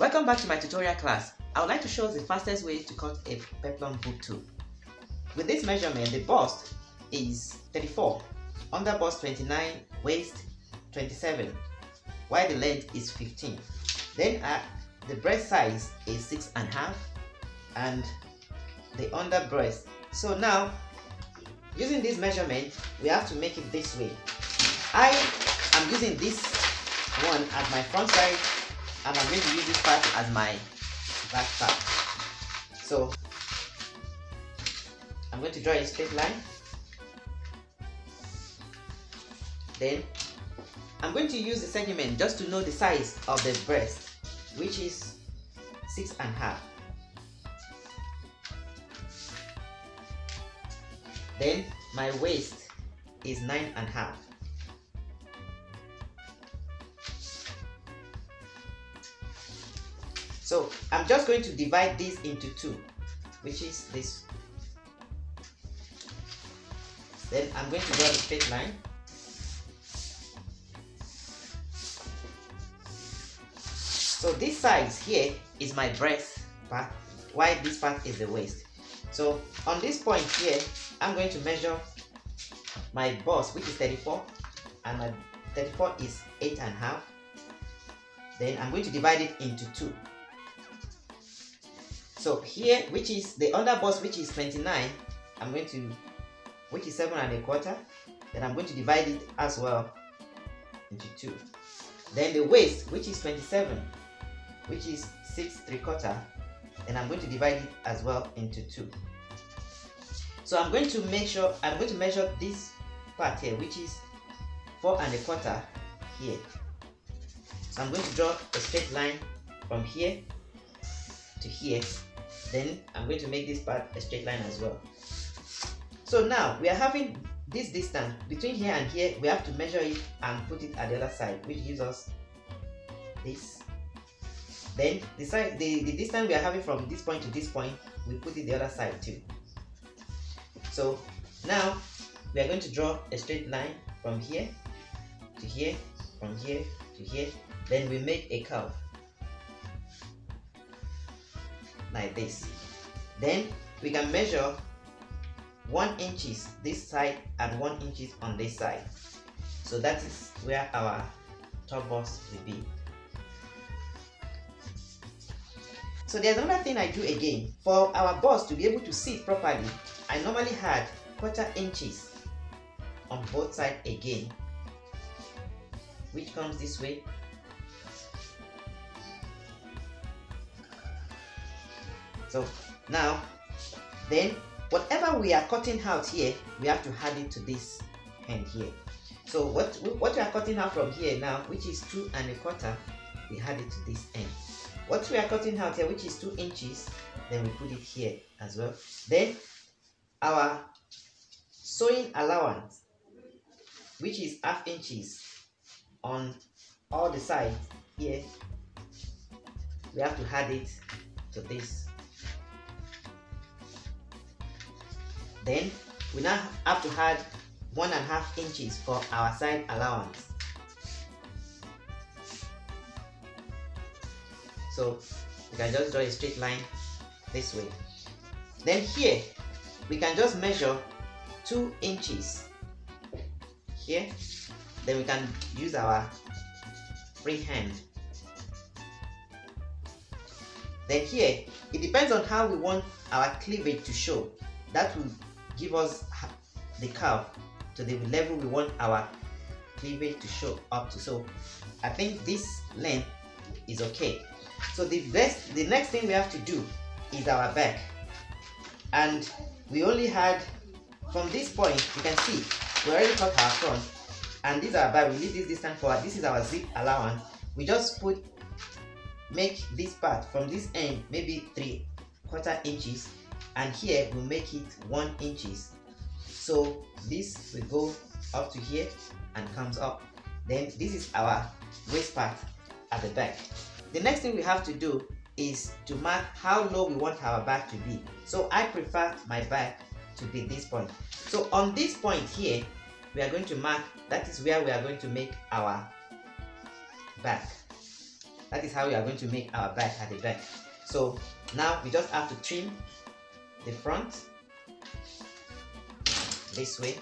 Welcome back to my tutorial class. I would like to show us the fastest way to cut a peplum boob tube. With this measurement, the bust is 34, under bust 29, waist 27, while the length is 15. Then the breast size is 6.5 and the under breast. So now, using this measurement, we have to make it this way. I am using this one as my front side, and I'm going to use this part as my back part. So I'm going to draw a straight line. Then I'm going to use the segment just to know the size of the breast, which is 6.5. Then my waist is 9.5. So I'm just going to divide this into two, which is this. Then I'm going to draw the straight line. So this size here is my breast part, while this part is the waist. So on this point here, I'm going to measure my bust, which is 34, and my 34 is 8.5. Then I'm going to divide it into two. So here, which is the under bust, which is 29, which is 7.25. Then I'm going to divide it as well into two. Then the waist, which is 27, which is 6.75. Then I'm going to divide it as well into two. So I'm going to measure this part here, which is 4.25 here. So I'm going to draw a straight line from here to here. Then I'm going to make this part a straight line as well. So now we are having this distance between here and here. We have to measure it and put it at the other side, which gives us this. Then the distance we are having from this point to this point, we put it the other side too. So now we are going to draw a straight line from here to here, from here to here. Then we make a curve like this. Then we can measure 1 inch this side and 1 inch on this side. So that is where our top bust will be. So there's another thing I do again. For our bust to be able to sit properly, I normally had 1/4 inches on both sides again, which comes this way. So now, then whatever we are cutting out here, we have to add it to this end here. So what we are cutting out from here now, which is 2.25, we add it to this end. What we are cutting out here, which is 2 inches, then we put it here as well. Then our sewing allowance, which is 1/2 inches on all the sides here, we have to add it to this. Then we now have to add 1.5 inches for our side allowance. So we can just draw a straight line this way. Then here we can just measure 2 inches here. Then we can use our free hand. Then here, it depends on how we want our cleavage to show. That will give us the curve to the level we want our cleavage to show up to. So I think this length is okay. So the next thing we have to do is our back. And we only had, from this point, you can see, we already cut our front. And this is our back, we leave this distance forward. This is our zip allowance. We just make this part from this end, maybe 3/4 inches. And here we'll make it 1 inch. So this will go up to here and comes up. Then this is our waist part at the back. The next thing we have to do is to mark how low we want our back to be. So I prefer my back to be this point. So on this point here, we are going to mark, that is where we are going to make our back. That is how we are going to make our bag at the back. So now we just have to trim the front this way.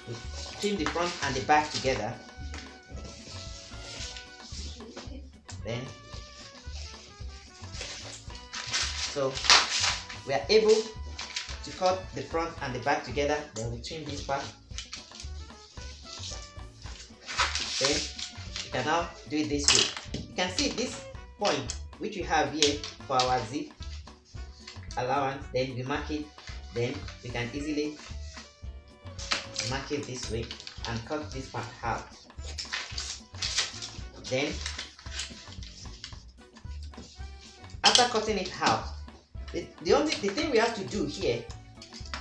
We trim the front and the back together. Then, so we are able to cut the front and the back together. Then we trim this part. Then you can now do it this way. You can see this point which we have here for our zip allowance. Then we mark it. Then we can easily mark it this way and cut this part out. Then after cutting it out, the thing we have to do here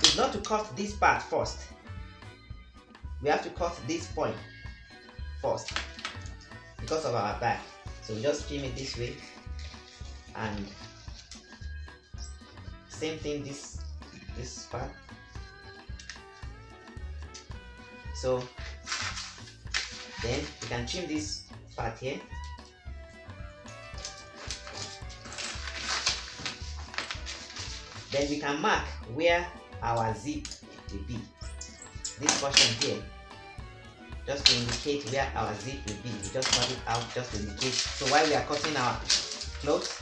is not to cut this part first. We have to cut this point first because of our back. So we just trim it this way, and same thing this part. So then we can trim this part here. Then we can mark where our zip will be. This portion here, just to indicate where our zip will be. We just cut it out just to indicate. So while we are cutting our clothes,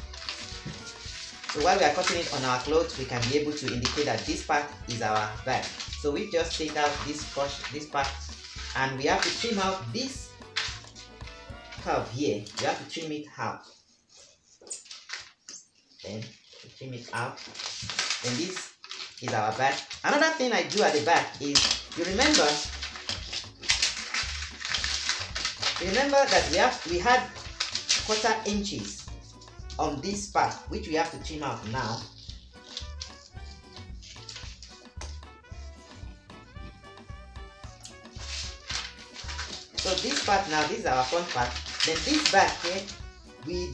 we can be able to indicate that this part is our bag. So we just take out this part, and we have to trim out this curve here. We have to trim it out. Then we trim it out. Then this is our back. Another thing I do at the back is, you remember that we had 1/4 inches on this part, which we have to trim out now. So this part now, this is our front part. Then this back here, we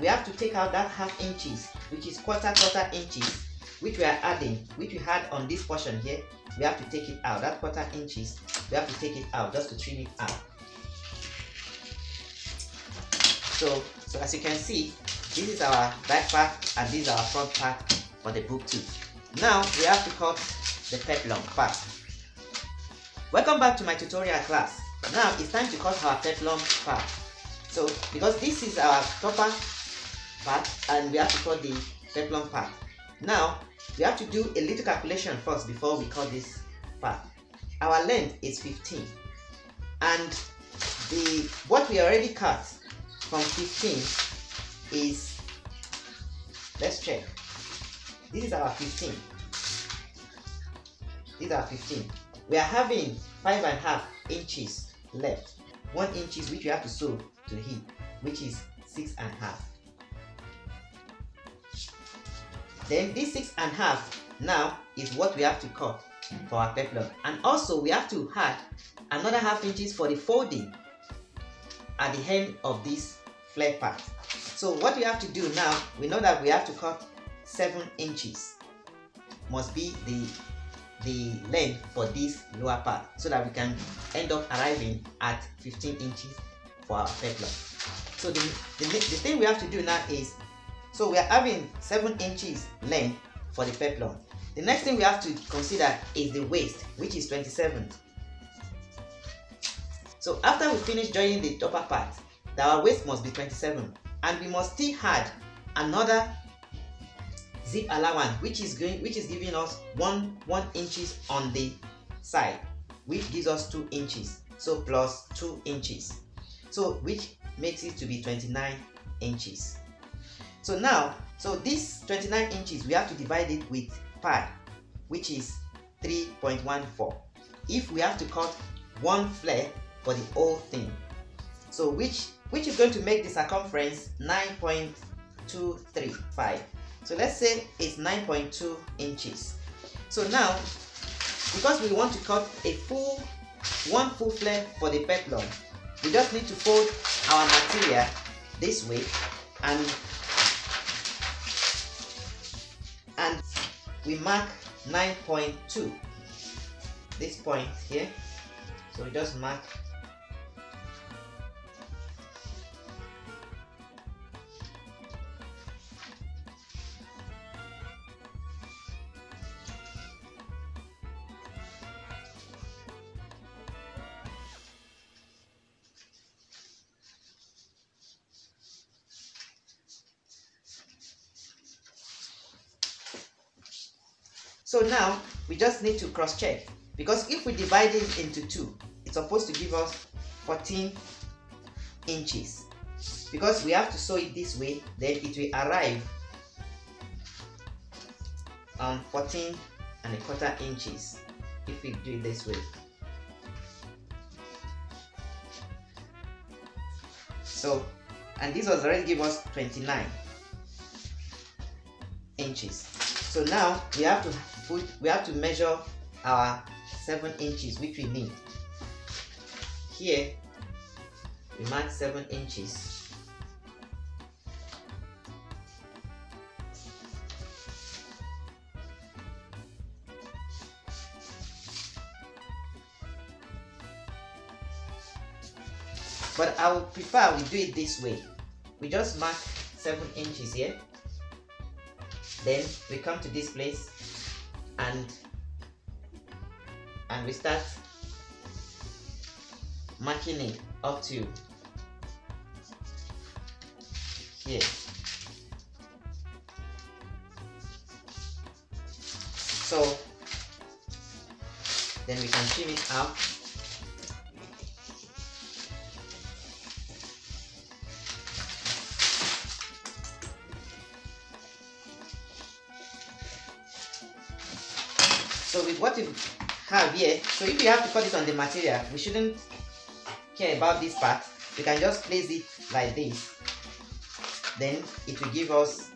have to take out that 1/2 inches, which is 1/4 inches, which we are adding, which we had on this portion here. We have to take it out. That 1/4 inches, we have to take it out just to trim it out. So as you can see, this is our back part and this is our front part for the book too. Now we have to cut the peplum part. Welcome back to my tutorial class. Now it's time to cut our peplum part. So because this is our topper part and we have to cut the peplum part. Now we have to do a little calculation first before we cut this part. Our length is 15, and what we already cut from 15 is, let's check. This is our 15. These are 15. We are having 5.5 inches left. 1 inch which we have to sew to the hip, which is 6.5. Then this 6.5 now is what we have to cut for our peplum. And also we have to add another 1/2 inches for the folding at the end of this flare part. So what we have to do now, we know that we have to cut 7 inches. Must be the length for this lower part, so that we can end up arriving at 15 inches for our peplum. So the thing we have to do now is, so we are having 7 inches length for the peplum. The next thing we have to consider is the waist, which is 27. So after we finish joining the upper part, our waist must be 27, and we must still add another zip allowance, which is giving us 1 inches on the side, which gives us 2 inches. So plus 2 inches, so which makes it to be 29 inches. So now, this 29 inches, we have to divide it with pi, which is 3.14. If we have to cut 1 flare for the whole thing, so which is going to make the circumference 9.235. So let's say it's 9.2 inches. So now, because we want to cut one full flare for the peplum, we just need to fold our material this way, and we mark 9.2, this point here. So we just mark So now we just need to cross check, because if we divide it into 2, it's supposed to give us 14 inches. Because we have to sew it this way, then it will arrive on 14¼ inches if we do it this way. So, and this was already give us 29 inches. So now we have to measure our 7 inches which we need. Here we mark 7 inches. But I would prefer we do it this way. We just mark 7 inches here. Then we come to this place and we start marking it up to here. So then we can trim it out. So with what we have here, so if you have to cut it on the material, we shouldn't care about this part. We can just place it like this. Then it will give us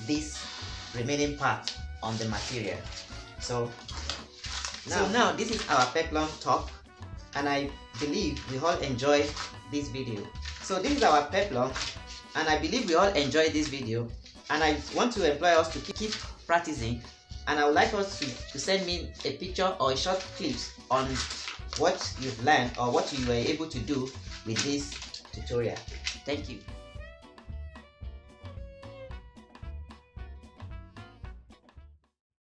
this remaining part on the material. So now this is our peplum top, and I believe we all enjoy this video. So this is our peplum, and I believe we all enjoy this video, and I want to employ us to keep practicing, and I would like us to send me a picture or a short clips on what you've learned or what you were able to do with this tutorial. Thank you.